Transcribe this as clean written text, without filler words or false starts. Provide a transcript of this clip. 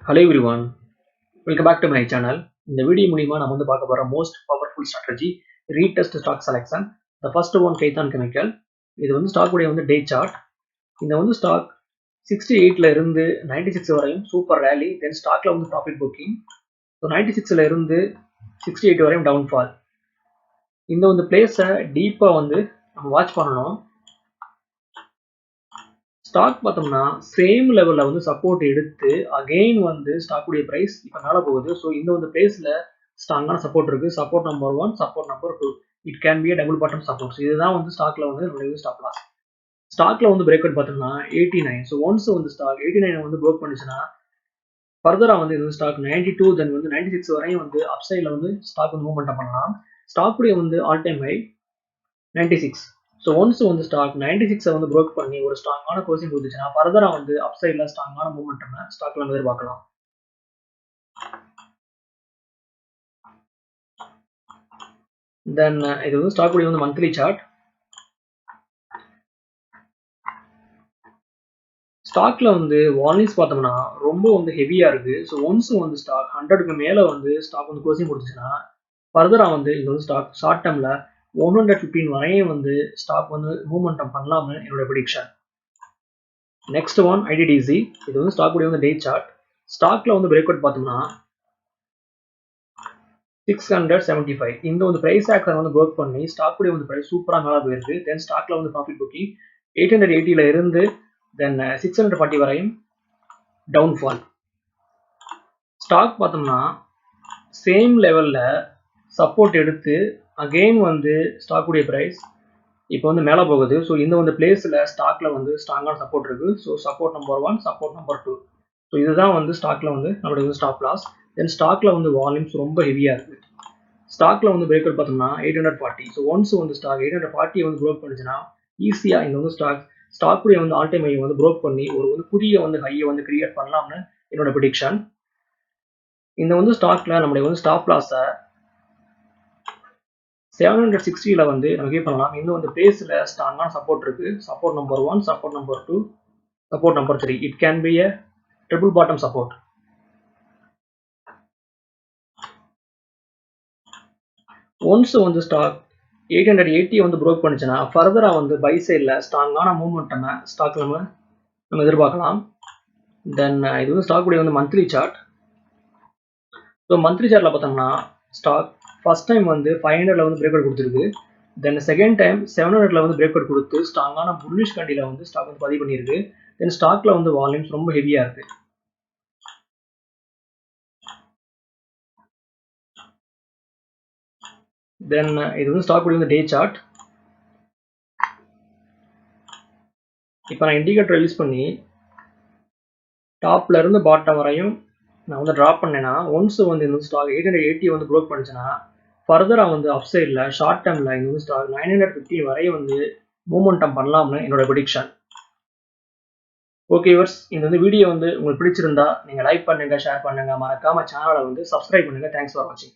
Hello everyone, welcome back to my channel. இந்த video மூலமா நம்ம வந்து பார்க்க போற most powerful strategy retest stock selection. The first one Kaitan Chemical. இது வந்து ஸ்டாக் உடைய வந்து டே சார்ட். இந்த வந்து ஸ்டாக் 68 ல இருந்து 96 வரையும் சூப்பர் ரேலி, தென் ஸ்டாக்ல வந்து ப்ராஃபிட் புக்கிங். ஸோ 96 ல இருந்து 68 வரையும் டவுன்ஃபால். இந்த வந்து பிளேஸை டீப்பா வந்து நம்ம வாட்ச் பண்ணணும். ஸ்டாக் பார்த்தோம்னா சேம் லெவலில் வந்து சப்போர்ட் எடுத்து அகெயின் வந்து ஸ்டாக்குடைய ப்ரைஸ் இப்போ மேலே போகுது. ஸோ இந்த வந்து பிளேஸில் ஸ்ட்ராங்கான சப்போர்ட் இருக்குது. Support number 1, support number 2. It can be double bottom support. So இதுதான் வந்து ஸ்டாக்ல வந்து நம்மளுடைய ஸ்டாப் லாஸ். ஸ்டாக்ல வந்து பிரேக் அவுட் பார்த்தோம்னா 89. ஸோ ஒன்ஸ் வந்து ஸ்டாக் 89 வந்து ப்ரோக் பண்ணுச்சுன்னா ஃபர்தராக வந்து இந்த ஸ்டாக் 92 தென் வந்து 96 வரையும் வந்து அப்சைடில் வந்து ஸ்டாக் வந்து மூவ்மெண்ட் பண்ணலாம். ஸ்டாக்குடைய வந்து all time high 96. So once வந்து ஸ்டாக் 96 வந்து ப்ரோக் பண்ணி ஒரு ஸ்ட்ராங்கான க்ளோசிங் கொடுத்துச்சுன்னா ஃபர்தராக வந்து அப்சைடில் ஸ்ட்ராங்கான மூவ்மெண்ட் ஸ்டாக்ல நம்ம எதிர்பார்க்கலாம். தென் இது வந்து ஸ்டாக்குடைய வந்து மந்த்லி சார்ட். ஸ்டாக்ல வந்து வார்னிங்ஸ் பார்த்தோம்னா ரொம்ப வந்து ஹெவியா இருக்கு. ஸோ ஒன்ஸ் வந்து ஸ்டாக் 100க்கு மேல வந்து ஸ்டாக் வந்து க்ளோசிங் கொடுத்துச்சுன்னா ஃபர்தரா வந்து இது வந்து ஸ்டாக் ஷார்ட் டேர்ம்ல 115 வரையும் வந்து ஸ்டாக் வந்து மூவ்மெண்டம் பண்ணலாம்னு என்னோட ப்ரெடிக்ஷன். Next one ஐடிடிசி. இது வந்து ஸ்டாக்குடைய வந்து டே சார்ட். ஸ்டாக்ல வந்து பிரேக் அவுட் பார்த்தோம்னா 675 இந்த வந்து பிரைஸ் ஆக்சன் வந்து ப்ரோக் பண்ணி ஸ்டாக்குடைய வந்து பிரைஸ் சூப்பராக மேலே போயிருக்கு. தென் ஸ்டாக்ல வந்து ப்ராஃபிட் புக்கிங் 880ல இருந்து தென் 640 வரையும் டவுன்ஃபால். ஸ்டாக் பார்த்தோம்னா சேம் லெவலில் சப்போர்ட் எடுத்து அகெயின் வந்து ஸ்டாக்குடைய ப்ரைஸ் இப்போ வந்து மேலே போகுது. ஸோ இந்த வந்து பிளேஸில் ஸ்டாக்ல வந்து ஸ்ட்ராங்கான சப்போர்ட் இருக்குது. So support number 1, support number 2. So இதுதான் வந்து ஸ்டாக்ல வந்து நம்மளுடைய வந்து ஸ்டாப் லாஸ். தென் ஸ்டாக்ல வந்து வால்யூம்ஸ் ரொம்ப ஹெவியாக இருக்குது. ஸ்டாக்ல வந்து பிரேக் அவுட் பார்த்தோம்னா 840. ஸோ ஒன்ஸ் வந்து ஸ்டாக் 840 வந்து ப்ரோக் பண்ணுச்சுன்னா ஈஸியாக இந்த வந்து ஸ்டாக்குடைய வந்து ஆல் டைம் ஹை வந்து ப்ரோக் பண்ணி ஒரு வந்து புதிய வந்து ஹையை வந்து கிரியேட் பண்ணலாம்னு என்னோட ப்ரெடிக்ஷன். இந்த வந்து ஸ்டாக்ல நம்மளுடைய வந்து ஸ்டாப் லாஸை 760ல வந்து நம்ம கீப் பண்ணலாம். இன்னும் வந்து பேஸில் ஸ்ட்ராங்கான சப்போர்ட் இருக்கு. Support number 1, support number 2, support number 3. It can be a triple bottom support. Once வந்து ஸ்டாக் 880 வந்து ப்ரோக் பண்ணுச்சுன்னா ஃபர்தராக வந்து பை சைடில் ஸ்ட்ராங்கான மூவ்மெண்ட் ஸ்டாக்ல நம்ம எதிர்பார்க்கலாம். தென் இது வந்து ஸ்டாக்குடைய வந்து மந்த்லி சார்ட். ஸோ மந்த்லி சார்ட்ல பார்த்தோம்னா ஸ்டாக் ஃபர்ஸ்ட் டைம் வந்து 500ல வந்து பிரேக் அவுட் கொடுத்துருக்கு. தென் செகண்ட் டைம் 700ல வந்து பிரேக் அவுட் கொடுத்து ஸ்ட்ராங்கான புல்லிஷ் கண்டியில் வந்து ஸ்டாக் வந்து பதிவு பண்ணியிருக்கு. தென் ஸ்டாக்ல வந்து வால்யூம்ஸ் ரொம்ப ஹெவியா இருக்கு. தென் இது வந்து ஸ்டாக்குடைய வந்து டே சார்ட். இப்போ நான் இண்டிகேட்டர் யூஸ் பண்ணி டாப்ல இருந்து பாட்டம் வரையும் நான் வந்து ட்ராப் பண்ணேன்னா ஒன்ஸ் வந்து இந்த ஸ்டாக் 880 வந்து ப்ரோக் பண்ணுச்சுன்னா ஃபர்தராக வந்து அப் சைடில் ஷார்ட் டேர்மில் இந்த வந்து ஸ்டாக் 950 வரையும் வந்து மூவ்மெண்டம் பண்ணலாம்னு என்னோட ப்ரெடிக்ஷன். ஓகே வியூவர்ஸ், இந்த வந்து வீடியோ வந்து உங்களுக்கு பிடிச்சிருந்தா நீங்கள் லைக் பண்ணுங்க, ஷேர் பண்ணுங்க, மறக்காம சேனலை வந்து சப்ஸ்கிரைப் பண்ணுங்க. தேங்க்ஸ் ஃபார் வாட்சிங்.